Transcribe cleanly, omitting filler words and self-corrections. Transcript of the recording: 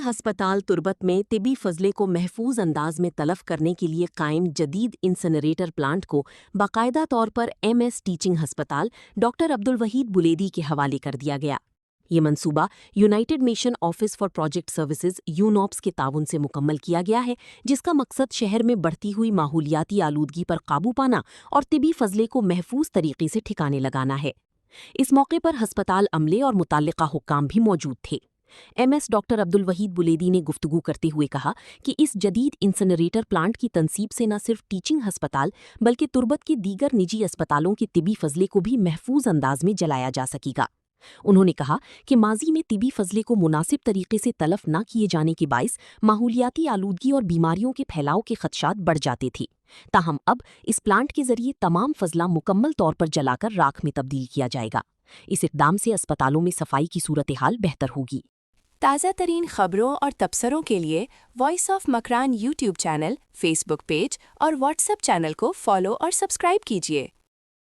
ہسپتال تربت میں طبی فضلے کو محفوظ انداز میں تلف کرنے کے لیے قائم جدید انسنریٹر پلانٹ کو باقاعدہ طور پر ایم ایس ٹیچنگ ہسپتال ڈاکٹر عبدالوحید بلیدی کے حوالے کر دیا گیا۔ یہ منصوبہ United Nation office for project services UNOPS کے تعاون سے مکمل کیا گیا ہے، جس کا مقصد شہر میں بڑھتی ہوئی ماحولیاتی آلودگی پر قابو پانا اور طبی فضلے کو محفوظ طریقے سے ٹھکانے لگانا ہے۔ اس موقع پر ہسپتال عملے اور متعلقہ حکام بھی موجود تھے۔ M S doctor Abdul Wahid Buledi نے گفتگو کرتے ہوئے کہا کہ اس جدید انسنریٹر پلانٹ کی تنصیب سے نہ صرف ٹیچنگ ہسپتال بلکہ تربت کے دیگر نجی اسپتالوں کے طبی فضلے کو بھی محفوظ انداز میں جلایا جا سکے گا۔ انہوں نے کہا کہ ماضی میں طبی فضلے کو مناسب طریقے سے تلف نہ کیے جانے کے باعث ماحولیاتی آلودگی اور بیماریوں کے پھیلاؤ کے خدشات بڑھ جاتے تھے، تاہم اب اس پلانٹ کے ذریعے تمام فضلہ مکمل طور پر جلا کر راکھ میں تبدیل کیا جائے گا۔ اس اقدام سے اسپتالوں میں صفائی کی صورتحال بہتر ہوگی۔ تازہ ترین خبروں اور تبصروں کے لیے voice of Makran YouTube channel, Facebook page اور واٹس ایپ چینل کو فالو اور سبسکرائب کیجیے۔